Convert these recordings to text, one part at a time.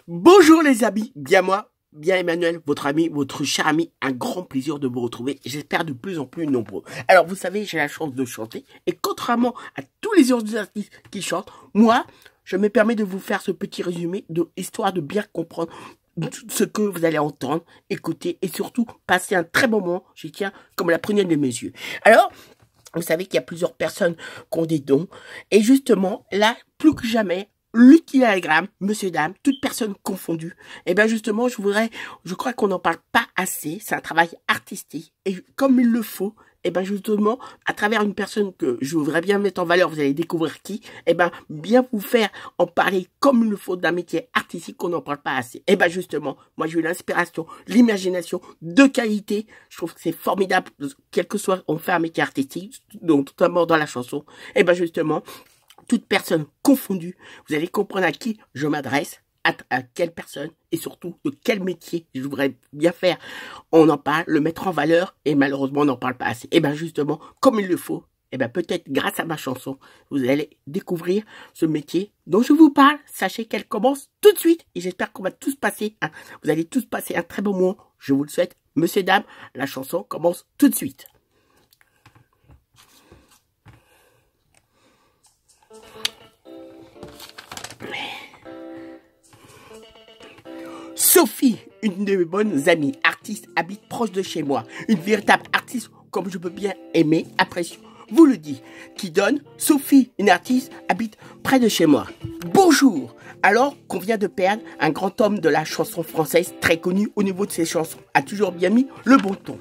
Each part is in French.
Bonjour les amis, bien moi, bien Emmanuel, votre ami, votre cher ami, un grand plaisir de vous retrouver, j'espère de plus en plus nombreux. Alors vous savez, j'ai la chance de chanter, et contrairement à tous les autres artistes qui chantent, moi, je me permets de vous faire ce petit résumé, histoire de bien comprendre ce que vous allez entendre, écouter, et surtout passer un très bon moment, j'y tiens comme la prunelle de mes yeux. Alors, vous savez qu'il y a plusieurs personnes qui ont des dons, et justement, là, plus que jamais, l'utilagramme, monsieur, dame, toute personne confondue. Et bien justement, je crois qu'on n'en parle pas assez. C'est un travail artistique. Et comme il le faut, et bien justement, à travers une personne que je voudrais bien mettre en valeur, vous allez découvrir qui, et bien bien vous faire en parler comme il le faut d'un métier artistique qu'on n'en parle pas assez. Et bien justement, moi j'ai eu l'inspiration, l'imagination de qualité. Je trouve que c'est formidable, quel que soit on fait un métier artistique, donc notamment dans la chanson. Et bien justement, toute personne confondue, vous allez comprendre à qui je m'adresse, à quelle personne et surtout de quel métier je voudrais bien faire. On en parle, le mettre en valeur et malheureusement on n'en parle pas assez. Et bien justement, comme il le faut, et bien peut-être grâce à ma chanson, vous allez découvrir ce métier dont je vous parle. Sachez qu'elle commence tout de suite et j'espère qu'on va tous passer, vous allez tous passer un très bon moment. Je vous le souhaite. Monsieur, dame, la chanson commence tout de suite. Sophie, une de mes bonnes amies, artiste, habite proche de chez moi. Une véritable artiste comme je peux bien aimer, apprécier, vous le dis. Qui donne, Sophie, une artiste, habite près de chez moi. Bonjour. Alors qu'on vient de perdre un grand homme de la chanson française, très connu au niveau de ses chansons, a toujours bien mis le bon ton.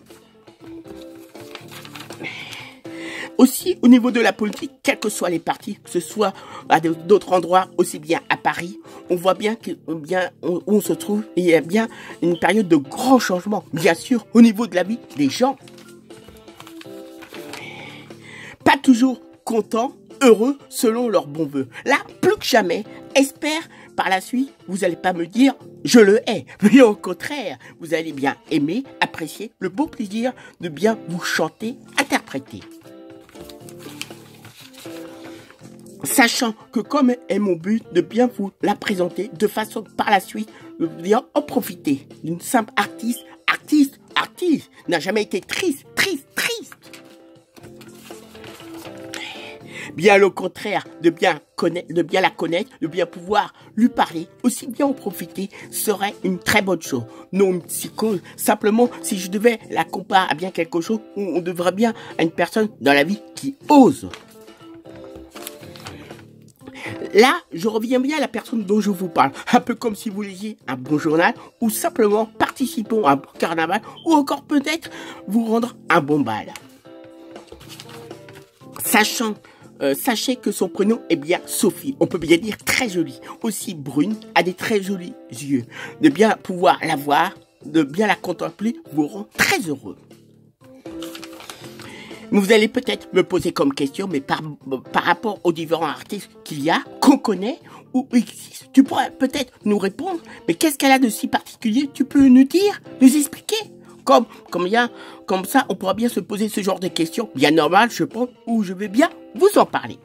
Aussi, au niveau de la politique, quels que soient les partis, que ce soit à d'autres endroits, aussi bien à Paris, on voit bien où on se trouve, il y a bien une période de grands changements, bien sûr, au niveau de la vie des gens. Pas toujours contents, heureux, selon leurs bons voeux. Là, plus que jamais, espère par la suite, vous n'allez pas me dire « je le hais », mais au contraire, vous allez bien aimer, apprécier le beau plaisir de bien vous chanter, interpréter. Sachant que comme est mon but de bien vous la présenter, de façon par la suite de bien en profiter d'une simple artiste, n'a jamais été triste. Bien au contraire, de bien la connaître, de bien pouvoir lui parler, aussi bien en profiter, serait une très bonne chose. Non une psychose, simplement si je devais la comparer à bien quelque chose, on devrait bien à une personne dans la vie qui ose. Là, je reviens bien à la personne dont je vous parle. Un peu comme si vous lisiez un bon journal ou simplement participons à un bon carnaval ou encore peut-être vous rendre un bon bal. Sachez que son prénom est bien Sophie. On peut bien dire très jolie. Aussi brune, a des très jolis yeux. De bien pouvoir la voir, de bien la contempler vous rend très heureux. Vous allez peut-être me poser comme question, mais par rapport aux différents artistes qu'il y a, qu'on connaît ou existent, tu pourrais peut-être nous répondre, mais qu'est-ce qu'elle a de si particulier? Tu peux nous dire, nous expliquer? Comme ça, on pourra bien se poser ce genre de questions, bien normal, je pense, où je vais bien vous en parler.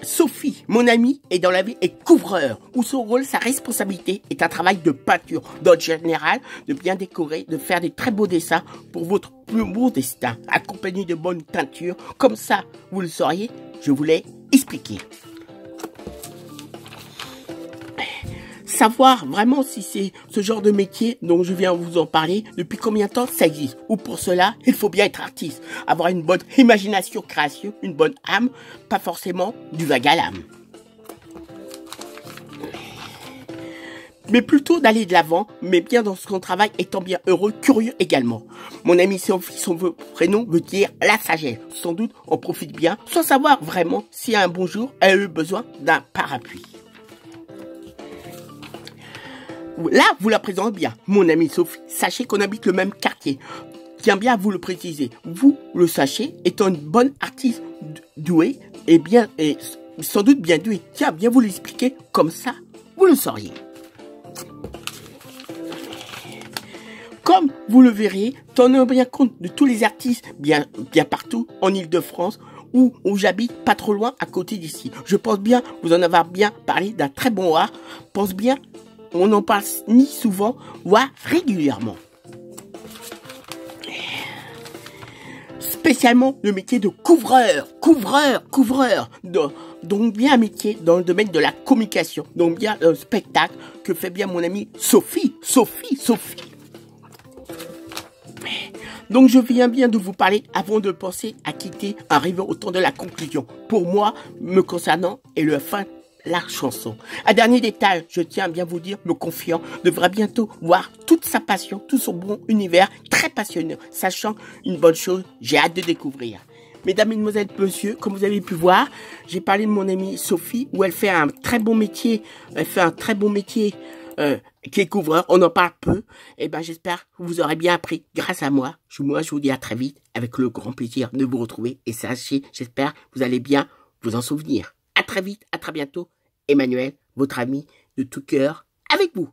Sophie, mon amie, est dans la vie est couvreur, où son rôle, sa responsabilité est un travail de peinture, dans général, de bien décorer, de faire des très beaux dessins pour votre plus beau destin, accompagné de bonnes teintures. Comme ça, vous le sauriez, je vous l'ai expliqué. Savoir vraiment si c'est ce genre de métier dont je viens vous en parler, depuis combien de temps ça existe. Ou pour cela, il faut bien être artiste, avoir une bonne imagination, création, une bonne âme, pas forcément du vague à l'âme. Mais plutôt d'aller de l'avant, mais bien dans son travail, étant bien heureux, curieux également. Mon ami Sophie, son prénom veut dire la sagesse. Sans doute, on profite bien, sans savoir vraiment si un bon jour, elle a eu besoin d'un parapluie. Là, vous la présentez bien, mon amie Sophie. Sachez qu'on habite le même quartier. Tiens bien à vous le préciser. Vous le sachez, étant une bonne artiste douée, et sans doute bien douée. Tiens, bien vous l'expliquer, comme ça, vous le sauriez. Comme vous le verrez, tenons bien compte de tous les artistes bien partout en Île-de-France où j'habite, pas trop loin, à côté d'ici. Je pense bien, vous en avez bien parlé d'un très bon art. Pense bien, on n'en parle ni souvent, voire régulièrement. Spécialement le métier de couvreur. Donc bien un métier dans le domaine de la communication. Donc bien un spectacle que fait bien mon amie Sophie. Donc je viens bien de vous parler avant de penser à quitter, arriver au temps de la conclusion. Pour moi, me concernant, et le fin la chanson. Un dernier détail, je tiens à bien vous dire, me confiant, devra bientôt voir toute sa passion, tout son bon univers, très passionnant, sachant une bonne chose, j'ai hâte de découvrir. Mesdames, mesdemoiselles, messieurs, comme vous avez pu voir, j'ai parlé de mon amie Sophie, où elle fait un très bon métier, qui est couvreur, on en parle peu. Et ben, j'espère que vous aurez bien appris grâce à moi. Je vous dis à très vite, avec le grand plaisir de vous retrouver. Et sachez, j'espère que vous allez bien vous en souvenir. À très vite, à très bientôt. Emmanuel, votre ami de tout cœur, avec vous.